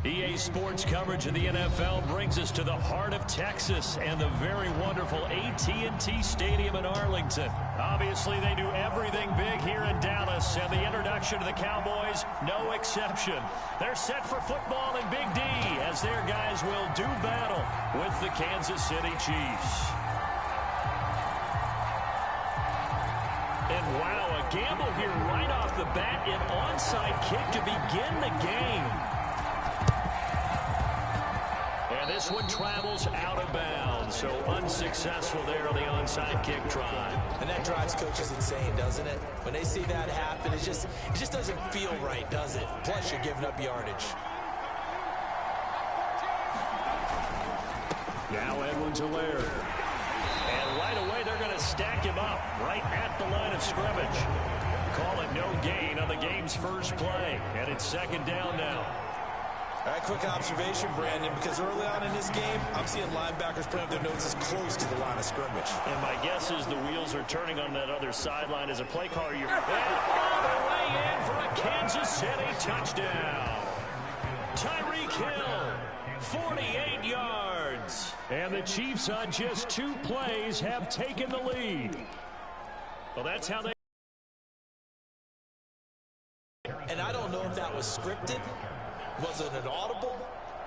EA Sports coverage of the NFL brings us to the heart of Texas and the very wonderful AT&T Stadium in Arlington. Obviously, they do everything big here in Dallas, and the introduction of the Cowboys, no exception. They're set for football in Big D as their guys will do battle with the Kansas City Chiefs. And wow, a gamble here right off the bat, an onside kick to begin the game. And this one travels out of bounds, so unsuccessful there on the onside kick try. And that drives coaches insane, doesn't it? When they see that happen, it just doesn't feel right, does it? Plus, you're giving up yardage. Now Edwards-Helaire. And right away, they're going to stack him up right at the line of scrimmage. Call it no gain on the game's first play. And it's second down now. All right, quick observation, Brandon, because early on in this game, I'm seeing linebackers putting up their noses close to the line of scrimmage. And my guess is the wheels are turning on that other sideline as a play caller. You're all the way in for a Kansas City touchdown. Tyreek Hill, 48 yards. And the Chiefs on just 2 plays have taken the lead. Well, that's how they... And I don't know if that was scripted. Was it an audible,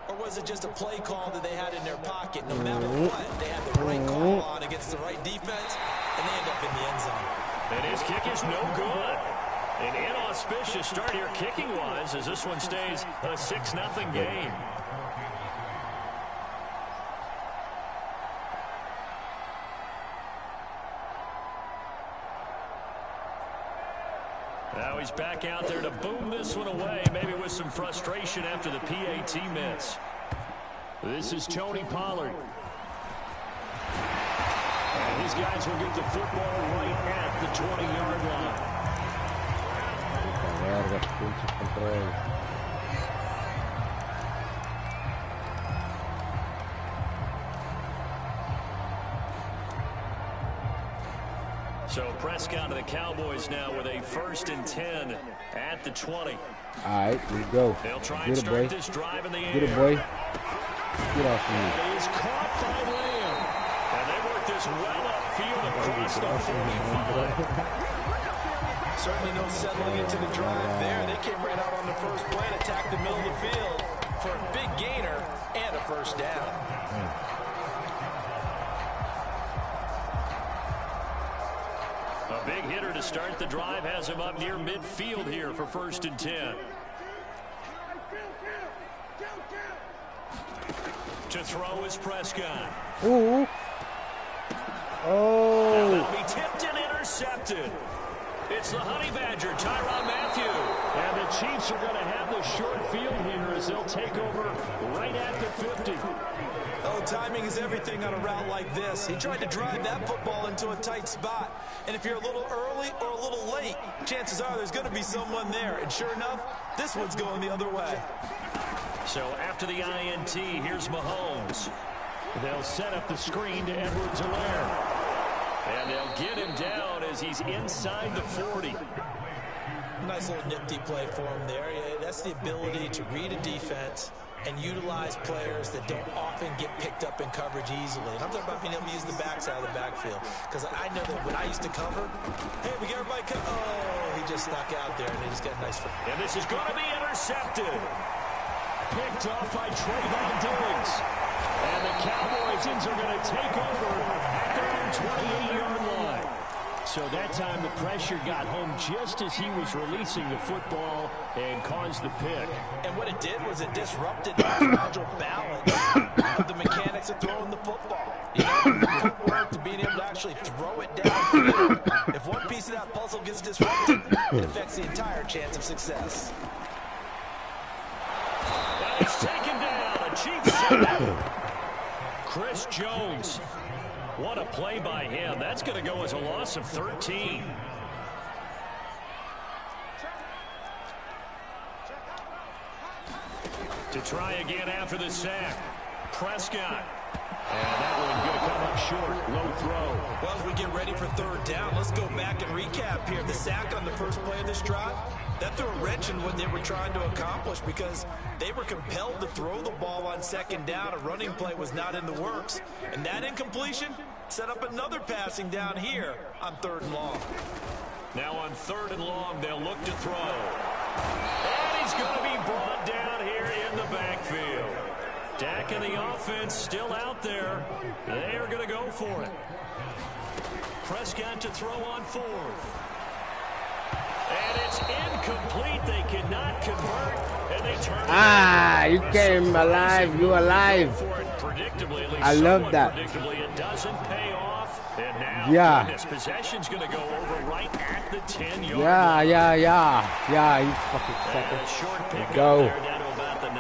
or was it just a play call that they had in their pocket? No matter what, they had the right call on against the right defense, and they end up in the end zone. And his kick is no good. An inauspicious start here kicking-wise as this one stays a 6-0 game. Now he's back out there to boom this one away, maybe with some frustration after the PAT miss. This is Tony Pollard. And these guys will get the football right at the 20-yard line. So Prescott of the Cowboys now with a 1st and 10 at the 20. All right, here we go. They'll try and start this drive in the air. Get it, boy. Get off me. It is caught by Lamb. And they work this well upfield across the 45. Certainly no settling into the drive there. They came right out on the first play and attacked the middle of the field for a big gainer and a first down. A big hitter to start the drive has him up near midfield here for 1st and 10. To throw is Prescott. Ooh. Oh. Now that'll be tipped and intercepted. It's the Honey Badger, Tyrann Mathieu. And the Chiefs are going to have the short field here as they'll take over right at the 50. Oh, timing is everything on a route like this. He tried to drive that football into a tight spot. And if you're a little early or a little late, chances are there's going to be someone there. And sure enough, this one's going the other way. So after the INT, here's Mahomes. They'll set up the screen to Edwards-Helaire. And they'll get him down as he's inside the 40. Nice little nifty play for him there. Yeah, that's the ability to read a defense and utilize players that don't often get picked up in coverage easily. And I'm talking about being able to use the backside of the backfield. Because I know that when I used to cover, hey, we get everybody cover. Oh, he just snuck out there, and he just got a nice foot. And this is going to be intercepted. Picked off by Trayvon Diggs. And the Cowboys are going to take over at their own 28-yard line. So that time the pressure got home just as he was releasing the football and caused the pick. And what it did was it disrupted the fragile balance of the mechanics of throwing the football. You know, the footwork to being able to actually throw it downfield. If one piece of that puzzle gets disrupted, it affects the entire chance of success. And he's taken down. A Chiefs set. Chris Jones. What a play by him. That's going to go as a loss of 13. To try again after the sack. Prescott. And that one going to come up short. Low throw. Well, as we get ready for 3rd down, let's go back and recap here. The sack on the first play of this drive, That threw a wrench in what they were trying to accomplish because they were compelled to throw the ball on second down. A running play was not in the works. And that incompletion set up another passing down here on 3rd and long. Now on 3rd and long, they'll look to throw. And he's going to be brought down here in the backfield. Dak and the offense still out there. They are going to go for it. Prescott to throw on 4th. And it's incomplete. They cannot convert. And they turn it you came alive. You alive. Predictably, at least I love that. Predictably, it doesn't pay off. And now, yeah. This possession's going to go over right at the 10-yard line. Yeah, you fucking sucker. A short pickup Go. there down to about the 9.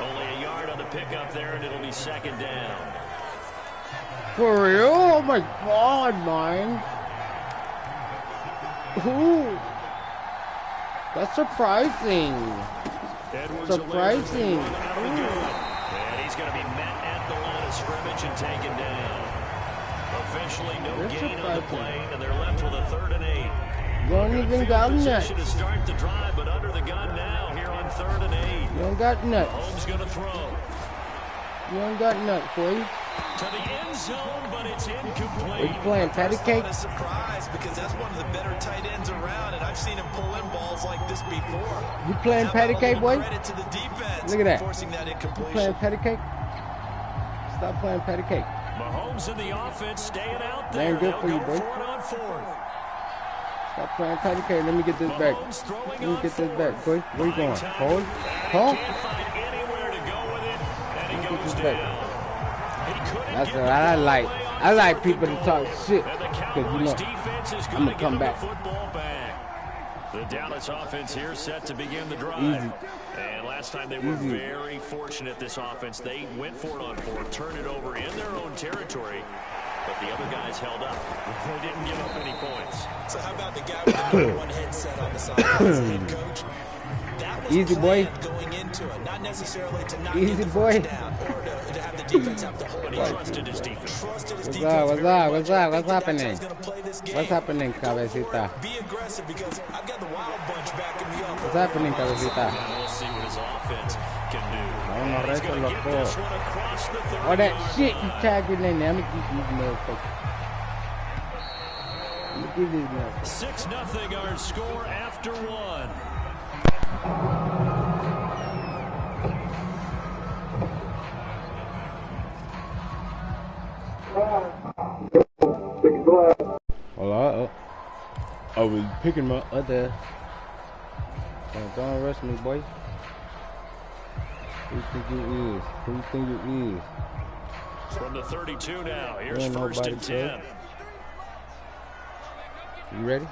Only a yard on the pickup there, and it'll be 2nd down. For real? Oh my God, man. Ooh. That's surprising. Surprising. And he's going to be met at the line of scrimmage and taken down. Officially no gain on the play, and they're left with a 3rd and 8. You don't even got nuts. To start the drive, but under the gun now here on 3rd and 8. You don't got nuts. Mahomes going to throw. You don't got nuts, boy. To the end zone, but it's incomplete. Are you playing patty cake? I'm surprised because that's one of the better tight ends around, and I've seen him pull in balls like this before. You playing patty cake, boy? Credit to the defense. Look at that. Forcing that incompletion. You playing patty cake? Stop playing patty cake. Mahomes in the offense staying out there. Ain't good for you, boy. Stop playing patty cake. Let me get this back. Let me get this back, boy. Where you going? Hold? Hold? Can't find anywhere to go with it, and he goes down. That's what I like. I like people to talk shit because, you know, I'm going to come back. The Dallas offense here set to begin the drive. Easy. And last time they were very fortunate, this offense. They went for it on 4th, turned it over in their own territory, but the other guys held up. They didn't give up any points. So how about the guy with the number 1 headset on the side as a head coach? That was easy, boy. Going into it, not necessarily to not easy, get the boy. first down or to have the defense have to hold But he trusted his defense. What's happening? What's happening, Cabecita? Be aggressive because I've got the wild bunch backing me up. What's happening, Cabecita? We'll see what his offense can do. No, He's going to get this one across the 30. All that shit you tagging in there. I'm going to keep these motherfuckers. Let me give these motherfuckers. 6-0 our score after 1. Hold I was picking my other. Don't arrest me, boy. Who you think you is? Who you think you is? From the 32 now. Here's 1st and 10. You ready?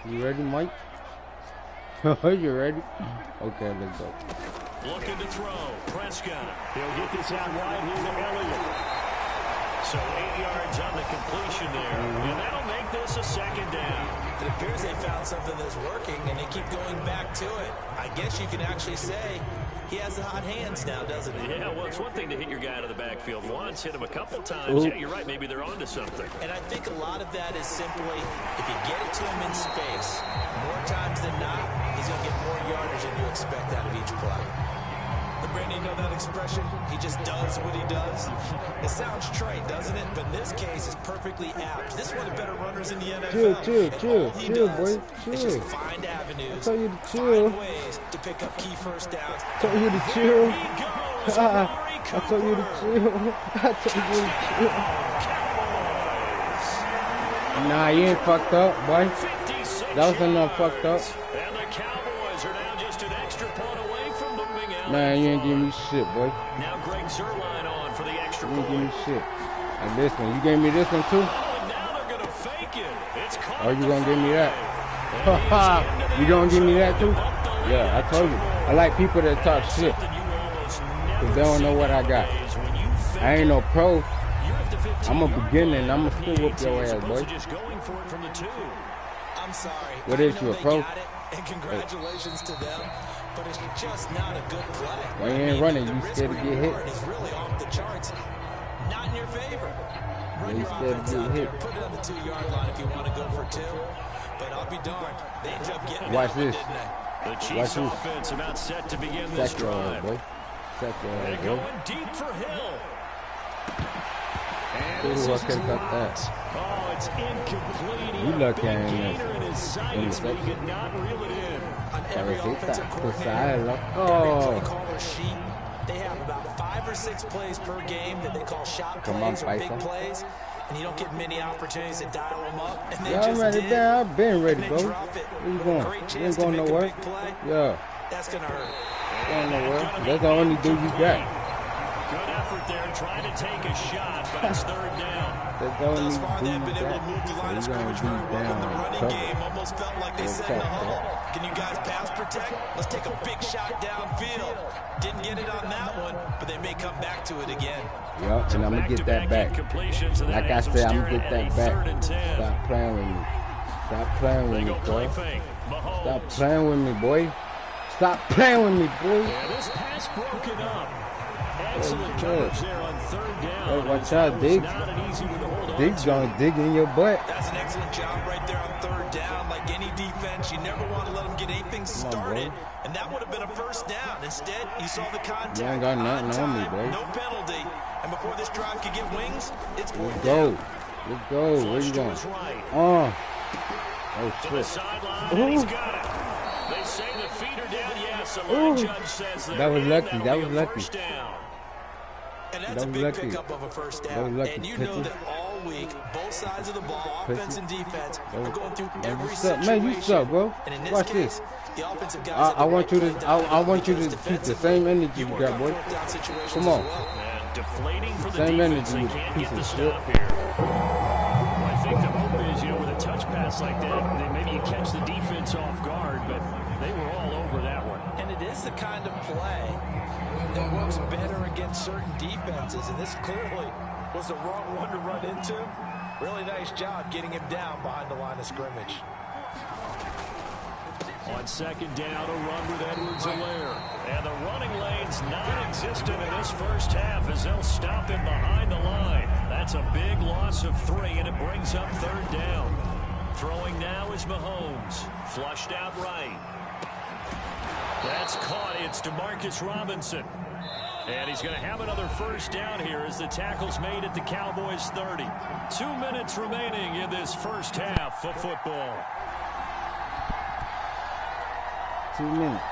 You ready, Mike? You ready? Okay, let's go. Looking to throw. Prescott. He'll get this out wide here to Elliott. So 8 yards on the completion there. And that'll make this a 2nd down. It appears they found something that's working, and they keep going back to it. I guess you can actually say he has the hot hands now, doesn't he? Yeah, well, it's one thing to hit your guy out of the backfield once, hit him a couple times. Yeah, you're right. Maybe they're onto something. And I think a lot of that is simply if you get it to him in space, more times than not, he's going to get more yardage than you expect out of each play. Brandon, you know that expression? He just does what he does. It sounds trite, doesn't it? But in this case, it's perfectly apt. This is one of the better runners in the NFL. Chill, boy. Chill. It's just find avenues. I told you to chill. Find ways to pick up key first downs. I told you to chill. I told you to chill. I told you to chill. Nah, you ain't fucked up, boy. That was enough fucked up. And the Cowboys are now just an extra point away from moving out. Man, you ain't giving me shit, boy. Now Greg Zuerlein on for the extra point. You ain't giving me shit. And this one, you gave me this one too? Oh, and now they're going to fake it. It's caught. Oh, you gonna give me that? You gonna give me that too? Yeah, I told you. I like people that talk shit. Because they don't know what I got. I ain't no pro. I'm a beginner and I'm gonna still whoop your ass, boy. I'm sorry. What is you, a pro? And congratulations to them, but it's just not a good play. When you ain't running, you scared to get hit. Is really off the charts. Not in your favor. Run you your scared offense to out get there. hit. Put it on the 2-yard line if you want to go for 2. but I'll be darned. They ended up getting Watch that this. one, didn't they? The Chiefs offense about set to begin this drive. They're going deep for Hill. And this is dropped. Oh, it's incomplete. You look at gainer in his sights, but he could not reel it in. On every offensive coordinator, every play caller sheet, they have about 5 or 6 plays per game that they call shot plays or big plays, and you don't get many opportunities to dial them up. And they I'm ready there. I've been ready, bro. Where you going? You ain't going nowhere. Yeah. That's going to hurt. Going nowhere. That's the only dude you got. Good effort there, trying to take a shot, but it's third down. Thus far, they've been able to move the line of scrimmage very well in the running game. Almost felt like they said in the huddle, can you guys pass protect? Let's take a big shot downfield. Didn't get it on that one, but they may come back to it again. Yep, and I'm going to get that back. Like I said, I'm going to get that back. Stop playing with me. Stop playing with me, boy. Stop playing with me, boy. Stop playing with me, boy. Yeah, this pass broken up. Excellent coverage there on third down. Hey, watch out, Diggs. Diggs gonna dig in your butt. That's an excellent job right there on third down. Like any defense, you never want to let them get anything started, and that would have been a first down. Instead, you saw the contact. You ain't got nothing on me, bro. No penalty, and before this drive could get wings, it's fourth Let's down. go. Let's go. Where you going? Oh shit. He's got it. They say the feet are down. Yes, the line judge says that was lucky. That was lucky. And that's a big pickup of a first down. And you know that all week, both sides of the ball, offense and defense, are going through every situation. Man, you suck, bro. And in this Watch case, this. the offensive guys I want you to keep the same energy you got, boy. Come on. Deflating for the Same defense. energy, They can't piece get the of stop shit. here. Well, I think the hope is, with a touch pass like that, maybe you catch the defense off guard, but they were all over that one. And it is the kind of play that works better against certain defenses, and this clearly was the wrong one to run into. Really nice job getting him down behind the line of scrimmage. On second down, a run with Edwards-Helaire. And the running lane's non-existent in this first half as they'll stop him behind the line. That's a big loss of 3, and it brings up third down. Throwing now is Mahomes. Flushed out right. That's caught. It's DeMarcus Robinson. And he's going to have another first down here as the tackle's made at the Cowboys 30. 2 minutes remaining in this first half of football. 2 minutes.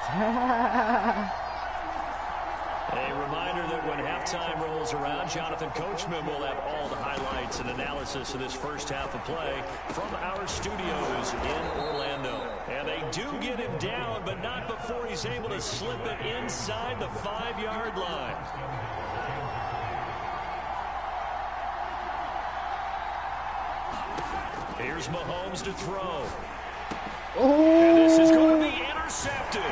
A reminder that when halftime rolls around, Jonathan Coachman will have all the highlights and analysis of this first half of play from our studios in Orlando. And they do get him down, but not before he's able to slip it inside the 5-yard line. Here's Mahomes to throw. And this is going to be intercepted.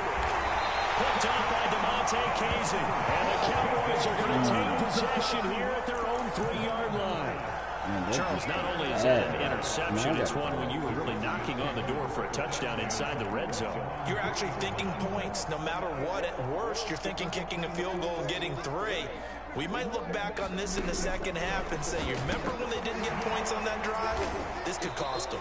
Picked up by DeMonte Casey. And the Cowboys are going to take possession here at their own 3-yard line. Charles, not only is that an interception, it's one when you were really knocking on the door for a touchdown inside the red zone. You're actually thinking points no matter what. At worst, you're thinking kicking a field goal and getting 3. We might look back on this in the second half and say, you remember when they didn't get points on that drive? This could cost them.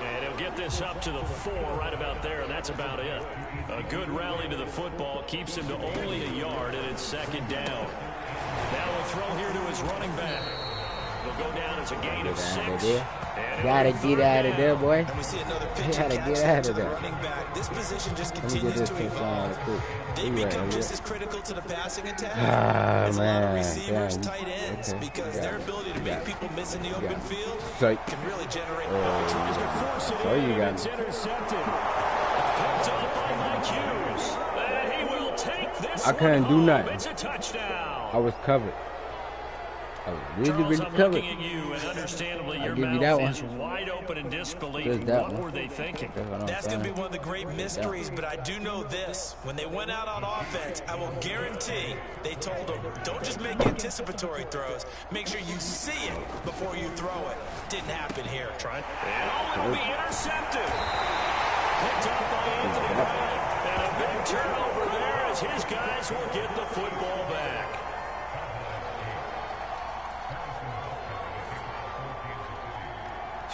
And he'll get this up to the 4 right about there, and that's about it. A good rally to the football keeps him to only a yard, and it's second down. Now a throw here to his running back. It'll go down as a gain of 6. Gotta get out of there, boy. And we see another pitch Gotta and catch get out to of the there. running back. This position just Let me continues get this to evolve. quick. They become just as critical to the passing attack as a lot of receivers, tight ends, because their ability to make people miss in the open field can really generate points. Tries to force it in, and it's intercepted. Picked up by Mike Hughes. And he will take this I couldn't do nothing. It's a touchdown. I was covered. I was really Charles, I'm covered. looking at you, and understandably, your give you mouth that one. is wide open in disbelief. Just that What one. were they thinking? That's going to be one of the great mysteries, but I do know this. When they went out on offense, I will guarantee they told them, don't just make anticipatory throws. Make sure you see it before you throw it. Didn't happen here. And it'll be intercepted. Picked up by Anthony Brown. And a big turnover there as his guys will get the football back.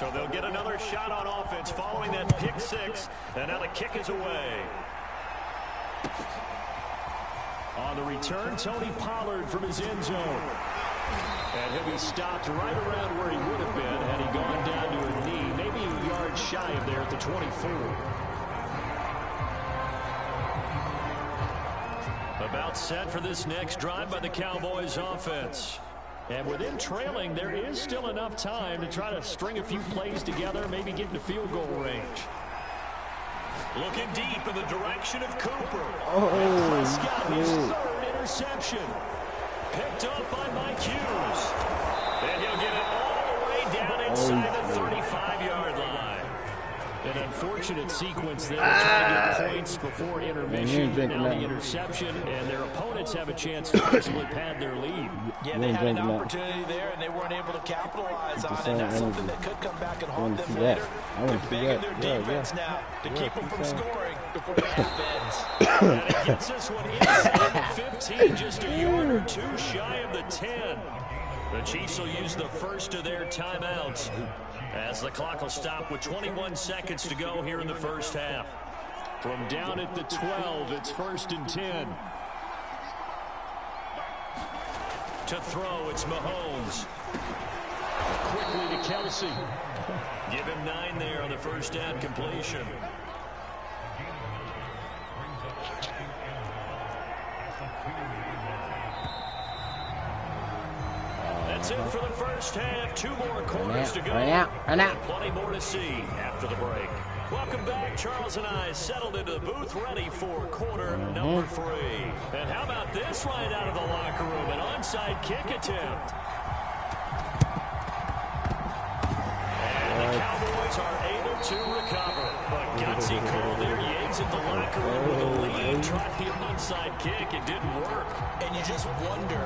So they'll get another shot on offense following that pick six. And now the kick is away. On the return, Tony Pollard from his end zone. And he'll be stopped right around where he would have been had he gone down to a knee, maybe a yard shy of there at the 24. About set for this next drive by the Cowboys offense. And with them trailing, there is still enough time to try to string a few plays together, maybe get into field goal range. Looking deep in the direction of Cooper. And Prescott, his third interception. Picked up by Mike Hughes. And he'll get it all the way down inside the 35-yard line. An unfortunate sequence there, trying to get points before intermission. Now the interception, and their opponents have a chance to possibly pad their lead. Yeah, they had an opportunity there, and they weren't able to capitalize on it. And that's something that could come back and haunt them later. They're big in their defense now to keep them from scoring before the half ends. And it gets this one inside the 15, just a yard or two shy of the 10. The Chiefs will use the first of their timeouts as the clock will stop with 21 seconds to go here in the first half. From down at the 12, it's 1st and 10. To throw, it's Mahomes. Quickly to Kelsey. Give him 9 there on the first down completion. That's it for the first half. 2 more quarters to go. And plenty more to see after the break. Welcome back. Charles and I settled into the booth ready for quarter number 3. And how about this right out of the locker room? An onside kick attempt. And the Cowboys are able to recover. But gutsy call there. Yates at the locker room with a lead. Tried the onside kick. It didn't work. And you just wonder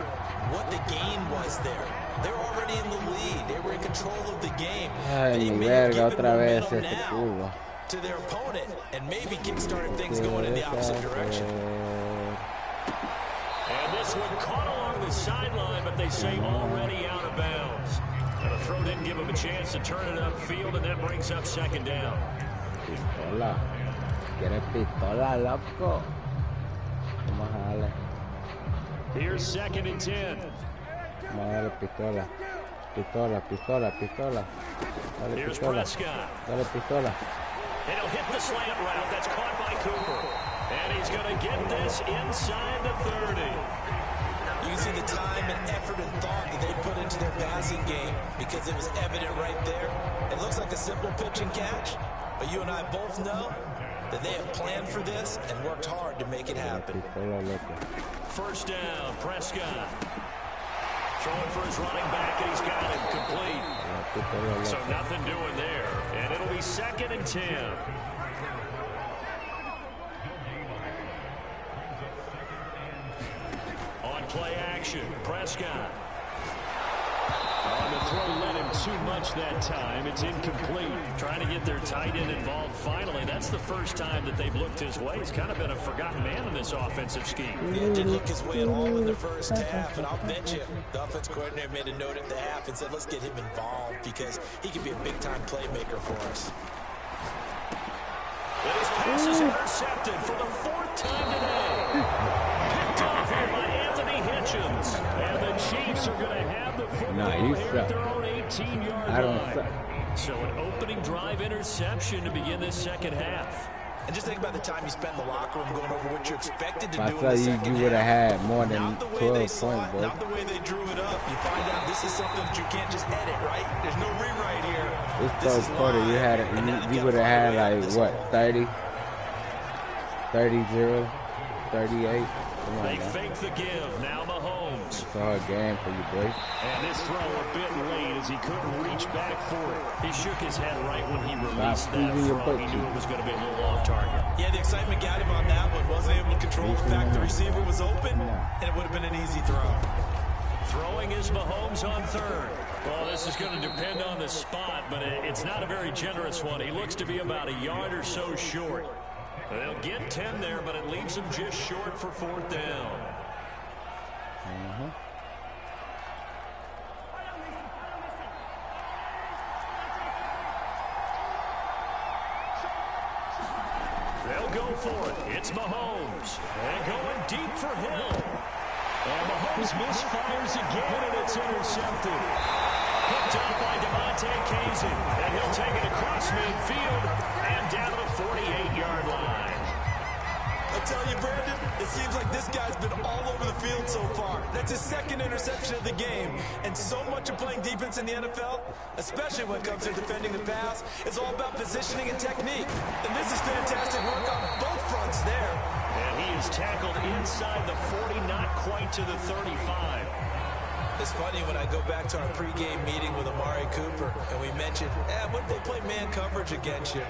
what the gain was there. They're already in the lead. They were in control of the game. They may have given momentum now to their opponent and maybe kickstarted things going in the opposite direction. And this one caught along the sideline, but they say already out of bounds. And the throw didn't give them a chance to turn it upfield, and that brings up 2nd down. Pistola. ¿Quieres pistola, loco? Vamos a darle. Here's 2nd and 10. Vamos a darle pistola. Pistola, pistola, pistola. Dale Here's pistola. Prescott. Dale pistola. And he'll hit the slant route. That's caught by Cooper. And he's going to get this inside the 30. You can see the time and effort and thought that they put into their passing game because it was evident right there. It looks like a simple pitch and catch, but you and I both know that they have planned for this and worked hard to make it happen. First down, Prescott. Throwing for his running back, and he's got it complete. So nothing doing there, and it'll be 2nd and 10. On play action, Prescott. On the throw, led him too much that time. It's incomplete. Trying to get their tight end involved finally. That's the first time that they've looked his way. He's kind of been a forgotten man in this offensive scheme. Yeah, didn't look his way at all in the first half, and I'll bet you the offense coordinator made a note at the half and said, let's get him involved because he could be a big-time playmaker for us. And his pass is intercepted for the 4th time today. Picked off here by Anthony Hitchens. And the Chiefs are going to have the football here at their own 18-yard line. So an opening drive interception to begin this 2nd half. And just think about the time you spend in the locker room going over what you're expected to do in the 2nd half. You would have had more than 12 points, bro. Not the way they drew it up. You find out this is something that you can't just edit, right? There's no rewrite here. It's so funny. You had it. You would have had like what, 30, 30-0, 38. They fake the give. Now Mahomes. It's a hard game for you, boy. And this throw a bit late as he couldn't reach back for it. He shook his head right when he released that throw. He knew it was going to be a little off target. Yeah, the excitement got him on that one. Wasn't able to control the fact the receiver was open, and it would have been an easy throw. Throwing is Mahomes on 3rd. Well, this is going to depend on the spot, but it's not a very generous one. He looks to be about a yard or so short. They'll get 10 there, but it leaves them just short for 4th down. They'll go for it. It's Mahomes. And going deep for Hill. And Mahomes misfires again, and it's intercepted. Picked up by Devontae Casey. And he'll take it across midfield and down to the 48-yard line. I tell you, Brandon, it seems like this guy's been all over the field so far. That's his second interception of the game. And so much of playing defense in the NFL, especially when it comes to defending the pass, is all about positioning and technique. And this is fantastic work on both fronts there. And he is tackled inside the 40, not quite to the 35. It's funny when I go back to our pregame meeting with Amari Cooper, and we mentioned, what if they play man coverage against you?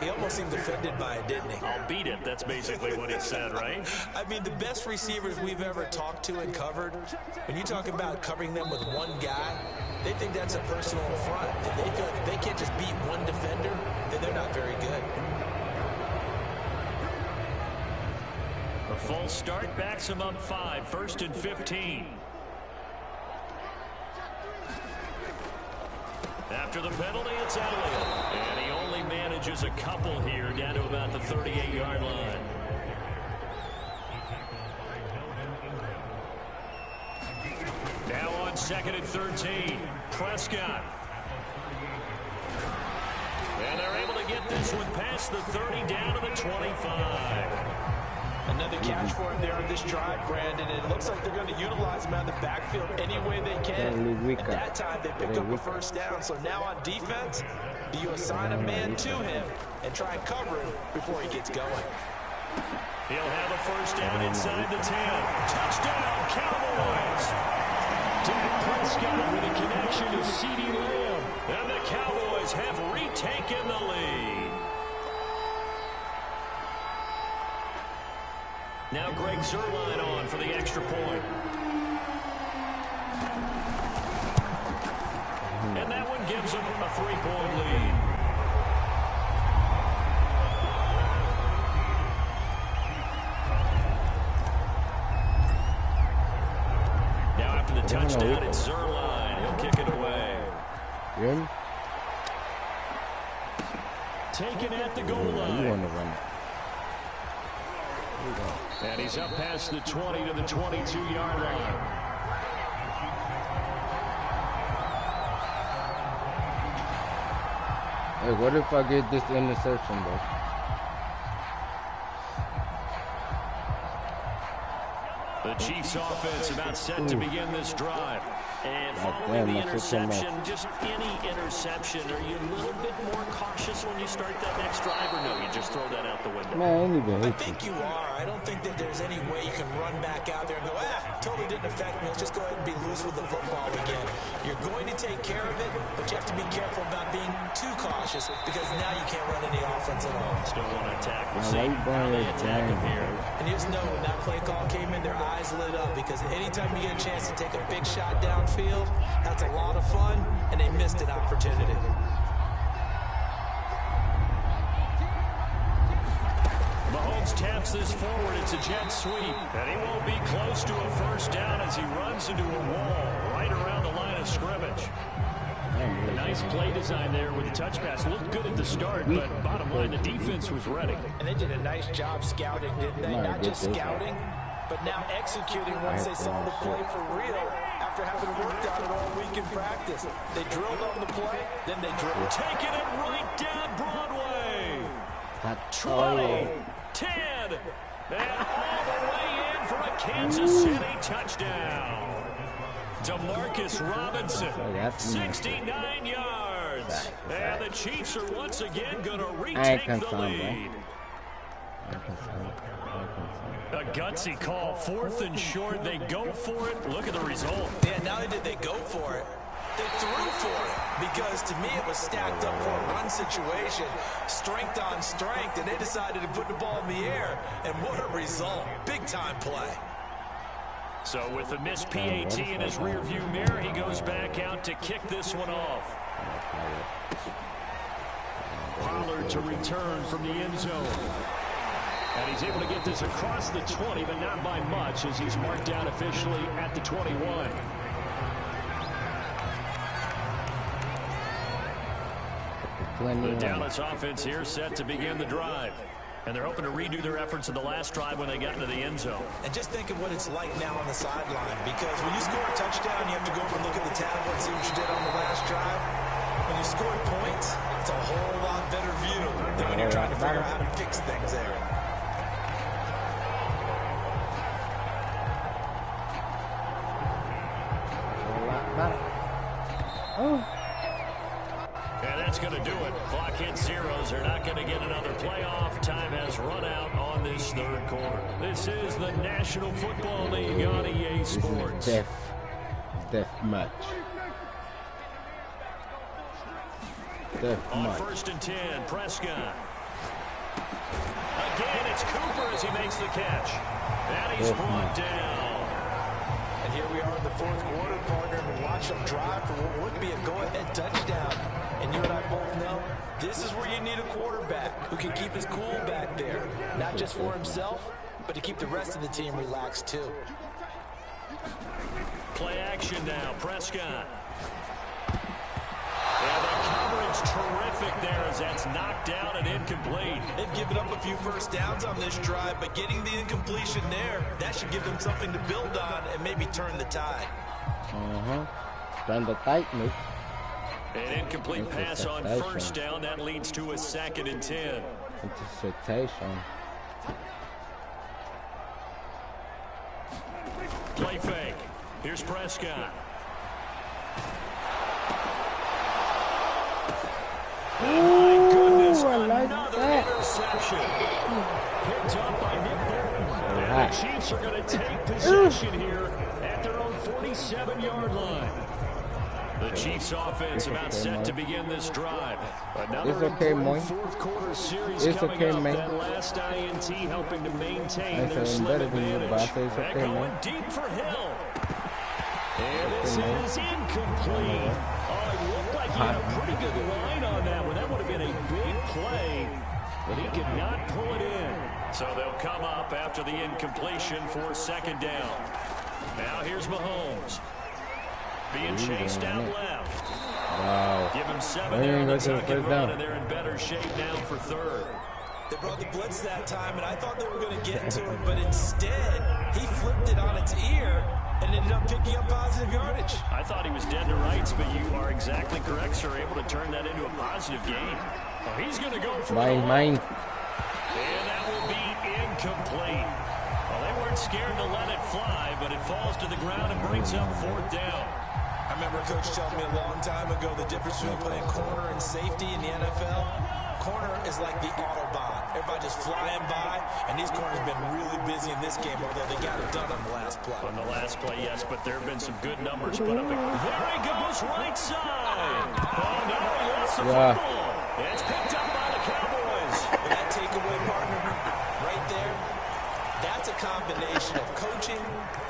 He almost seemed offended by it, didn't he? I'll beat it. That's basically what he said, right? I mean, the best receivers we've ever talked to and covered, when you talk about covering them with one guy, they think that's a personal affront. They feel like if they can't just beat one defender, then they're not very good. A false start backs him up 5, 1st and 15. After the penalty, it's Elliott. And he only manages a couple here down to about the 38-yard line. Now on 2nd and 13. Prescott. And they're able to get this one past the 30 down to the 25. Another catch for him there on this drive, Brandon. And it looks like they're going to utilize him out of the backfield any way they can. At that time, they picked up a first down. So now on defense, do you assign a man to him and try and cover him before he gets going? He'll have a first down inside the 10. Touchdown, Cowboys! Dak Prescott with a connection to CeeDee Lamb. And the Cowboys have retaken the lead. Now Greg Zuerlein on for the extra point. And that one gives them a 3-point lead. Now after the touchdown, it's Zuerlein. He'll kick it away. Really? Taken at the goal line. You want to run it. And he's up past the 20 to the 22-yard line. Hey, what if I get this interception, bro? The Chiefs offense about set to begin this drive. And following the interception, just any interception, are you a little bit more cautious when you start that next drive, or no, you just throw that out the window? Man, I think you are. I don't think that there's any way you can run back out there and go, totally didn't affect me. Let's just go ahead and be loose with the football again. You're going to take care of it, but you have to be careful about being too cautious because now you can't run any offense at all. Still want to attack. We'll see how they attack him here. And you just know when that play call came in, their eyes lit up because anytime you get a chance to take a big shot downfield, that's a lot of fun, and they missed an opportunity. Mahomes taps this forward. It's a jet sweep. And he won't be close to a first down as he runs into a wall right around the line of scrimmage. A nice play design there with the touch pass. Looked good at the start, but bottom line, the defense was ready. And they did a nice job scouting, didn't they? Not just scouting, but now executing once they saw the play for real after having worked on it all week in practice. They drilled on the play, then they drilled. Taking it right down Broadway. 20, 10, and all the way in for a Kansas City touchdown. Demarcus Robinson, 69 yards. And the Chiefs are once again going to retake the lead. A gutsy call, 4th and short. They go for it. Look at the result. Yeah, not only did they go for it, they threw for it. Because to me, it was stacked up for a run situation. Strength on strength, and they decided to put the ball in the air. And what a result. Big-time play. So with the missed PAT in his rearview mirror, he goes back out to kick this one off. Pollard to return from the end zone. And he's able to get this across the 20, but not by much, as he's marked out officially at the 21. The Dallas offense here set to begin the drive. And they're hoping to redo their efforts in the last drive when they got into the end zone. And just think of what it's like now on the sideline, because when you score a touchdown, you have to go over and look at the tablet and see what you did on the last drive. When you score points, it's a whole lot better view than when you're trying to figure out how to fix things there. And that's going to do it. Clock hits zeros. They're not going to get another playoff. Time has run out on this third quarter. This is the National Football League on EA Sports. This is death match. On 1st and 10, Prescott. Again, it's Cooper as he makes the catch. And he's brought down. And here we are in the fourth quarter, partner, and watch them drive for what would be a go-ahead touchdown. And you and I both know this is where you need a quarterback who can keep his cool back there. Not just for himself, but to keep the rest of the team relaxed too. Play action now, Prescott. And the coverage terrific there as that's knocked down and incomplete. They've given up a few first downs on this drive, but getting the incompletion there, that should give them something to build on and maybe turn the tide. Turn the tide, mate. An incomplete pass on first down. That leads to a 2nd and 10. Interceptation. Play fake. Here's Prescott. Ooh, my goodness, another interception. Picked up by Nick Bolton. And the Chiefs are going to take possession here at their own 47-yard line. The Chiefs offense about set to begin this drive. Another important fourth quarter series coming up. That last INT helping to maintain their slim advantage. They're going deep for Hill. And this is incomplete. Oh, it looked like he had a pretty good line on that one. That would have been a big play, but he could not pull it in. So they'll come up after the incompletion for 2nd down. Now here's Mahomes. Being chased out left. Wow. Give him 7 there on the tuck and run, and they're in better shape now for 3rd. They brought the blitz that time, and I thought they were going to get to him, but instead, he flipped it on its ear and ended up picking up positive yardage. I thought he was dead to rights, but you are exactly correct, sir. Able to turn that into a positive gain. Oh, he's going to go for mine. And that will be incomplete. Well, they weren't scared to let it fly, but it falls to the ground and brings up 4th down. I remember Coach telling me a long time ago the difference between playing corner and safety in the NFL. Corner is like the Autobahn. Everybody just flying by, and these corners have been really busy in this game, although they got it done on the last play. On the last play, yes, but there have been some good numbers put up. There he goes, right side. Oh, no, he lost the football. It's picked up by the Cowboys. Well, that takeaway, partner, right there, that's a combination of coaching,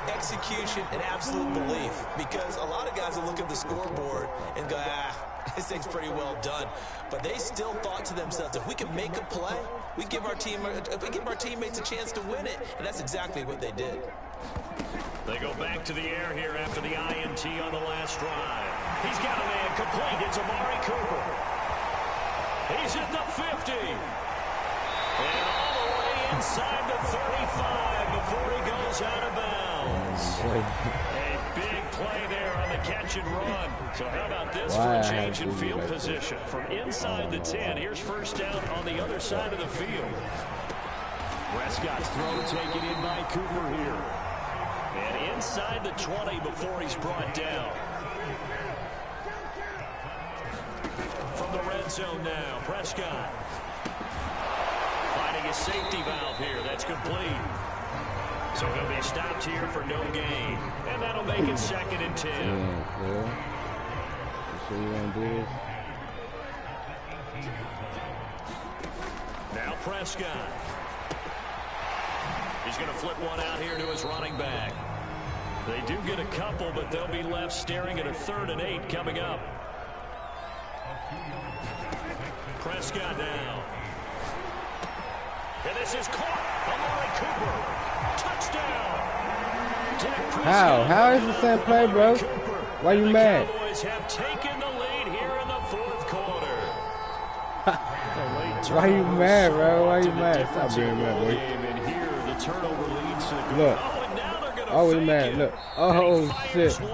execution, and absolute belief. Because a lot of guys will look at the scoreboard and go, this thing's pretty well done. But they still thought to themselves, if we can make a play, we give our teammates a chance to win it. And that's exactly what they did. They go back to the air here after the INT on the last drive. He's got a man complete. It's Amari Cooper. He's at the 50. And all the way inside the 35 before he goes out of bounds. A big play there on the catch and run. So how about this for a change in field position? From inside the 10, here's 1st down on the other side of the field. Prescott's throw taken in by Cooper here. And inside the 20 before he's brought down. From the red zone now, Prescott. Finding a safety valve here. That's complete. So he'll be stopped here for no gain. And that'll make it 2nd and 10. So you want to do this? Now Prescott. He's going to flip one out here to his running back. They do get a couple, but they'll be left staring at a 3rd and 8 coming up. Prescott down. And this is caught. Amari Cooper. Touchdown. How is the same play, bro? Why you mad? The Cowboys have taken the lead here in the 4th quarter. Why you mad, bro? Why you mad? Stop being mad, boy. Look. Oh, we mad. Look. Oh, shit. Again,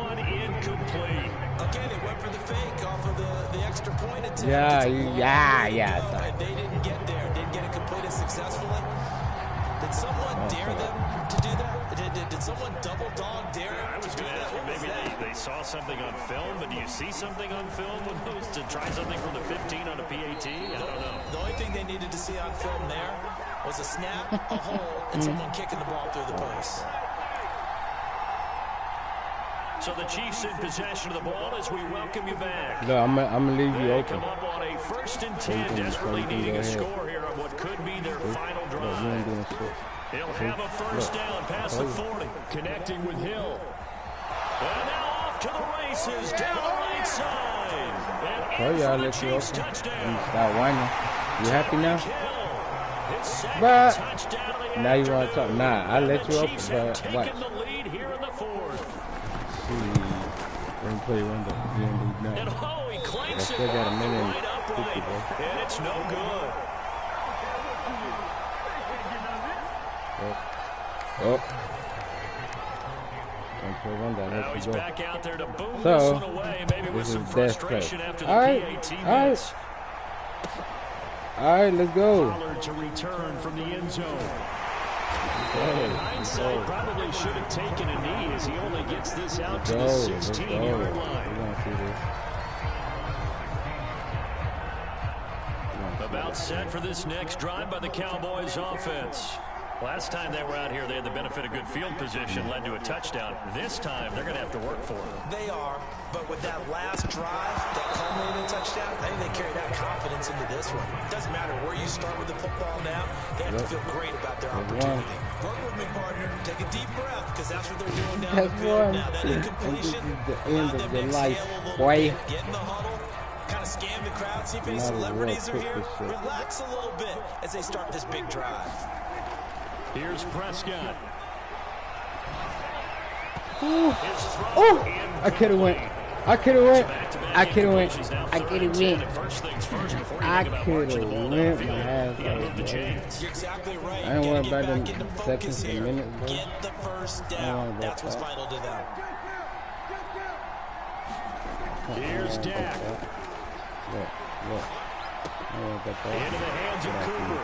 they went for the fake off of the extra point attempt. Yeah. And they didn't get there. Didn't get it completed successfully. Did someone dare them to do that? Did someone double dog dare them to do that? Maybe they saw something on film, but do you see something on film when those to try something from the 15 on a PAT? I don't know. The only thing they needed to see on film there was a snap, a hole, and someone kicking the ball through the post. So the Chiefs in possession of the ball as we welcome you back. No, I'm gonna leave you open. Come up on a 1st and 10, desperately needing a score here on what could be their final drive. He'll have a first down past the 40. Connecting with Hill. And now off to the races down the right side. And y'all in for the let you Chiefs open. touchdown. Stop whining. You happy now? His second But touchdown of the now you want to talk? afternoon. Nah, I let The you Chiefs open, have but what? taken the lead here in the 4th. Don't play window. You don't do And nothing. oh, he claims I it still got a minute and right upright. 50, bro. And it's no good. Oh. Don't play window. Now Let he's you go. back out there to boom So, this one away, maybe with this some is best play. frustration after the All right, PAT all right. miss. All right, let's go. Pollard to return from the end zone. Hey, In hindsight, probably should have taken a knee as he only gets this out to the let's 16-yard go. line. We're gonna see this. About set for this next drive by the Cowboys offense. Last time they were out here, they had the benefit of good field position, led to a touchdown. This time, they're going to have to work for it. They are, but with that last drive, that culminated in touchdown, I think they carry that confidence into this one. It doesn't matter where you start with the football now, they have to feel great about their opportunity. Work with me, partner. Take a deep breath, because that's what they're doing down the field now. That incompletion, And this is the end of the life, little boy. bit, get in the huddle, kind of scan the crowd, see if any celebrities are here. Relax a little bit as they start this big drive. Here's Prescott. Ooh. Oh, I could have went. I could have went. I could have went. I could have went. I could have went my ass off, You're exactly right. I ain't worried about them into seconds and minutes, bro. Get the first down. That's what's vital to them. Here's Dak. Look. Into the hands of Cooper.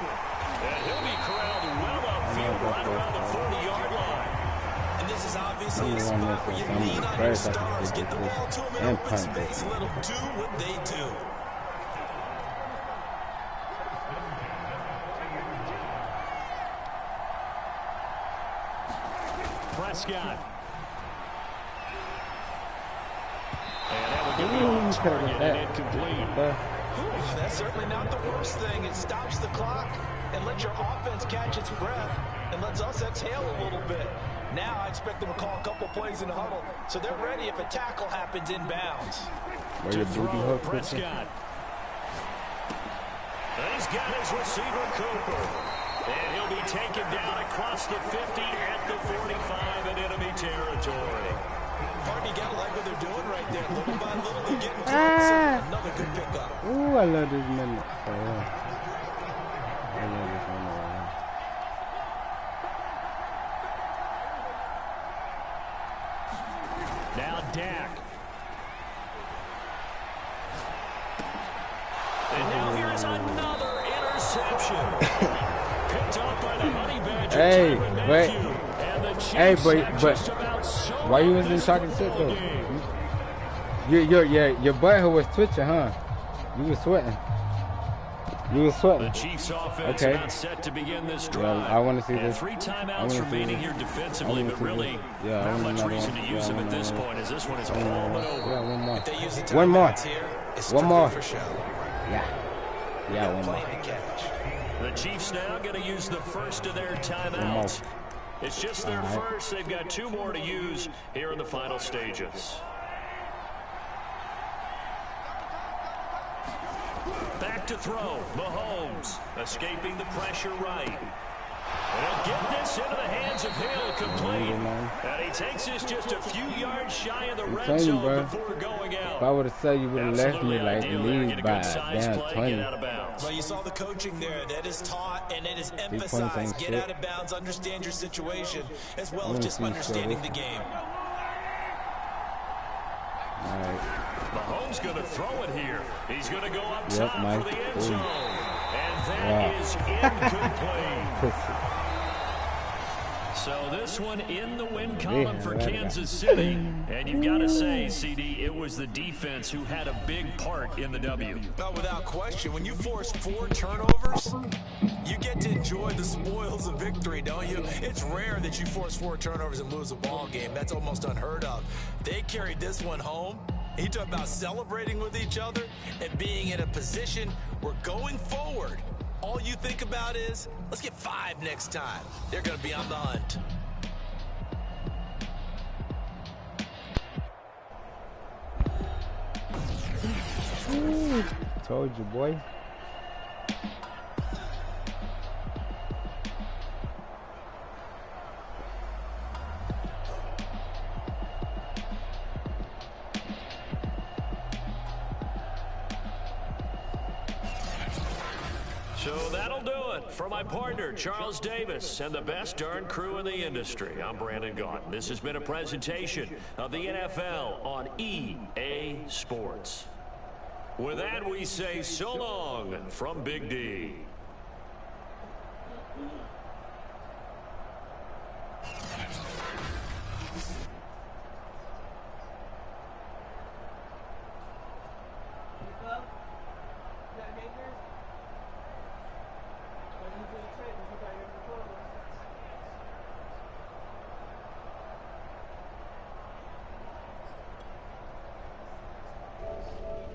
And he'll be corralled well upfield right around the 40-yard line. And this is obviously a spot where you lean on your stars, get the ball to them in open space, and let them do what they do. Prescott. And that would give the off-target and incomplete. That's certainly not the worst thing. It stops the clock and lets your offense catch its breath and lets us exhale a little bit. Now I expect them to call a couple plays in the huddle, so they're ready if a tackle happens inbounds. To throw Prescott. He's got his receiver, Cooper. And he'll be taken down across the 50 at the 45 in enemy territory. Partner, you gotta like what they're doing right there. Little by little, they're getting closer. Another good pickup. Ooh, I love this minute. I love this minute. Now Dak. And now here's another interception. Picked off by the Honey Badger. Hey, but so why you wasn't talking shit though? Your butthole was twitching, huh? You was sweating. You was sweating. The Chiefs offense Okay. about set to begin this drive. Well, I want to see and this. 3 timeouts remaining here defensively, but really not much reason to use them at this point, as this one is all but over. Yeah, one more. If they use the One more. timeouts here, it's One more. for show. Yeah, one more. Playing to catch. The Chiefs now going to use the first of their timeouts. It's just their first. They've got 2 more to use here in the final stages. Back to throw. Mahomes escaping the pressure right. And he'll get this into the hands of Hill, complete. And he takes this just a few yards shy of the red zone before going out. If I would have said you would have left me like Absolutely ideal there. Get lead a by good size damn play, 20. get out of bounds. bounds. Well, you saw the coaching there. That is taught and it is emphasized. Get out of bounds, understand your situation, as well as just understanding the game. All right. Mahomes going to throw it here. He's going to go up top for the end zone. And that is incomplete. So this one in the win column for Kansas City. And you've got to say, CD, it was the defense who had a big part in the W. Well, without question, when you force 4 turnovers, you get to enjoy the spoils of victory, don't you? It's rare that you force 4 turnovers and lose a ball game. That's almost unheard of. They carried this one home. You talk about celebrating with each other and being in a position where going forward, all you think about is, let's get 5 next time. They're going to be on the hunt. Ooh, told you, boy. So that'll do it for my partner, Charles Davis, and the best darn crew in the industry. I'm Brandon Gaughan. This has been a presentation of the NFL on EA Sports. With that, we say so long from Big D.